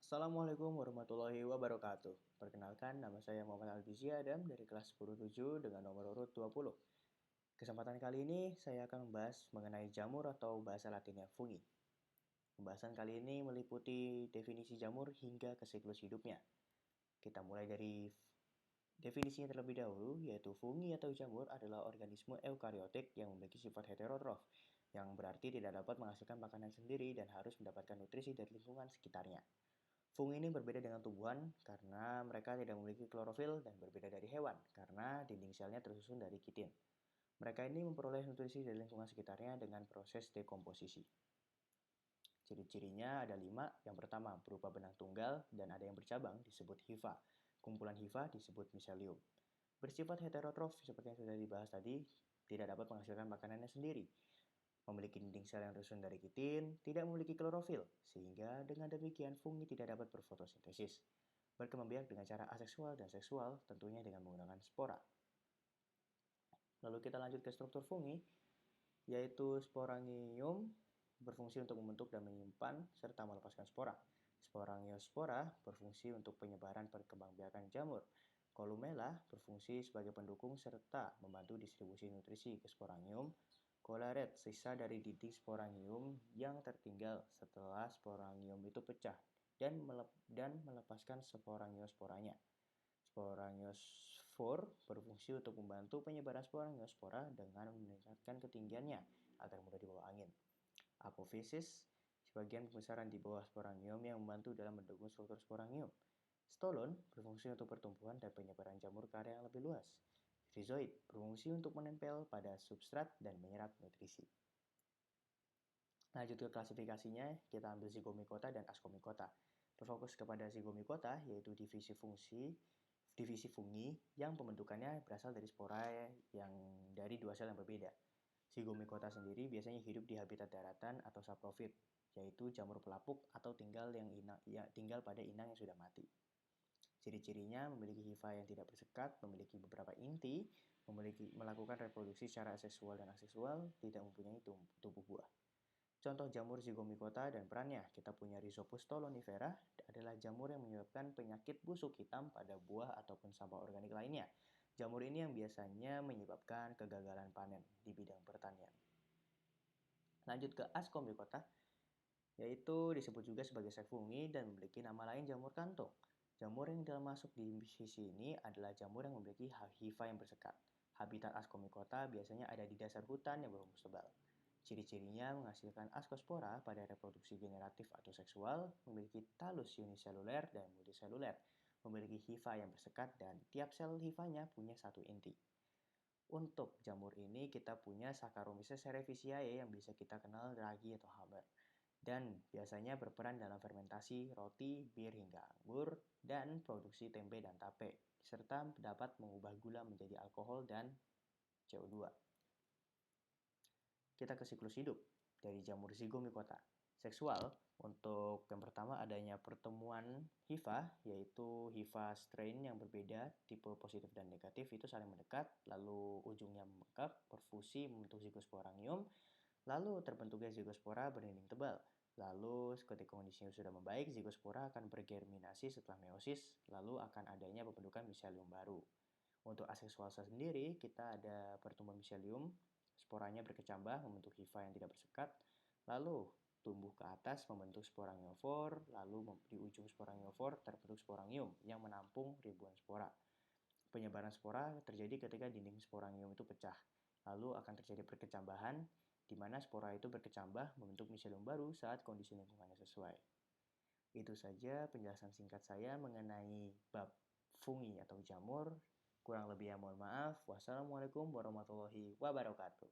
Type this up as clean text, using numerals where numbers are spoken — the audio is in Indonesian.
Assalamualaikum warahmatullahi wabarakatuh. Perkenalkan, nama saya Muhammad Albizi Adam dari kelas 10-7 dengan nomor urut 20. Kesempatan kali ini saya akan membahas mengenai jamur atau bahasa latinnya fungi. Pembahasan kali ini meliputi definisi jamur hingga ke siklus hidupnya. Kita mulai dari definisinya terlebih dahulu, yaitu fungi atau jamur adalah organisme eukariotik yang memiliki sifat heterotrof, yang berarti tidak dapat menghasilkan makanan sendiri dan harus mendapatkan nutrisi dari lingkungan sekitarnya. Fungi ini berbeda dengan tumbuhan karena mereka tidak memiliki klorofil dan berbeda dari hewan karena dinding selnya tersusun dari kitin. Mereka ini memperoleh nutrisi dari lingkungan sekitarnya dengan proses dekomposisi. Ciri-cirinya ada 5. Yang pertama, berupa benang tunggal dan ada yang bercabang disebut hifa. Kumpulan hifa disebut miselium. Bersifat heterotrof seperti yang sudah dibahas tadi, tidak dapat menghasilkan makanannya sendiri. Memiliki dinding sel yang tersusun dari kitin, tidak memiliki klorofil, sehingga dengan demikian fungi tidak dapat berfotosintesis. Berkembang biak dengan cara aseksual dan seksual, tentunya dengan menggunakan spora. Lalu kita lanjut ke struktur fungi, yaitu sporangium berfungsi untuk membentuk dan menyimpan serta melepaskan spora. Sporangiospora berfungsi untuk penyebaran perkembangbiakan jamur. Columella berfungsi sebagai pendukung serta membantu distribusi nutrisi ke sporangium. Colaret, sisa dari dinding sporangium yang tertinggal setelah sporangium itu pecah dan melepaskan sporangiosporanya. Sporangiosfor berfungsi untuk membantu penyebaran sporangiospora dengan meningkatkan ketinggiannya agar mudah dibawa angin. Apofisis, sebagian pembesaran di bawah sporangium yang membantu dalam mendukung struktur sporangium. Stolon berfungsi untuk pertumbuhan dan penyebaran jamur ke area yang lebih luas. Rhizoid berfungsi untuk menempel pada substrat dan menyerap nutrisi. Lanjut ke klasifikasinya, kita ambil zigomikota dan askomikota. Berfokus kepada zigomikota, yaitu divisi fungi yang pembentukannya berasal dari spora yang dari 2 sel yang berbeda. Zigomikota sendiri biasanya hidup di habitat daratan atau saprofit, yaitu jamur pelapuk atau tinggal pada inang yang sudah mati. Ciri-cirinya memiliki hifa yang tidak bersekat, memiliki beberapa inti, melakukan reproduksi secara aseksual dan aseksual, tidak mempunyai tubuh buah. Contoh jamur zigomikota dan perannya, kita punya Rhizopus stolonifera adalah jamur yang menyebabkan penyakit busuk hitam pada buah ataupun sampah organik lainnya. Jamur ini yang biasanya menyebabkan kegagalan panen di bidang pertanian. Lanjut ke ascomycota, yaitu disebut juga sebagai sek fungi dan memiliki nama lain jamur kantung. Jamur yang dalam masuk di sisi ini adalah jamur yang memiliki hifa yang bersekat. Habitat ascomycota biasanya ada di dasar hutan yang berrumput tebal. Ciri-cirinya menghasilkan askospora pada reproduksi generatif atau seksual, memiliki talus uniseluler dan multiseluler, memiliki hifa yang bersekat dan tiap sel hifanya punya satu inti. Untuk jamur ini kita punya Saccharomyces cerevisiae yang bisa kita kenal ragi atau hammer. Dan biasanya berperan dalam fermentasi roti, bir hingga anggur, dan produksi tempe dan tape, serta dapat mengubah gula menjadi alkohol dan CO2. Kita ke siklus hidup dari jamur zigomikota. Seksual, untuk yang pertama adanya pertemuan hifa, yaitu hifa strain yang berbeda, tipe positif dan negatif itu saling mendekat, lalu ujungnya membengkak, perfusi membentuk zigosporangium, lalu terbentuknya zigospora berdinding tebal. Lalu ketika kondisinya sudah membaik, zigospora akan bergerminasi setelah meiosis, lalu akan adanya pembentukan miselium baru. Untuk aseksual sendiri, kita ada pertumbuhan miselium, sporanya berkecambah membentuk hifa yang tidak bersekat, lalu tumbuh ke atas membentuk sporangiofor, lalu di ujung sporangiofor terbentuk sporangium yang menampung ribuan spora. Penyebaran spora terjadi ketika dinding sporangium itu pecah, lalu akan terjadi perkecambahan, di mana spora itu berkecambah membentuk miselium baru saat kondisi lingkungannya sesuai. Itu saja penjelasan singkat saya mengenai bab fungi atau jamur. Kurang lebihnya mohon maaf. Wassalamualaikum warahmatullahi wabarakatuh.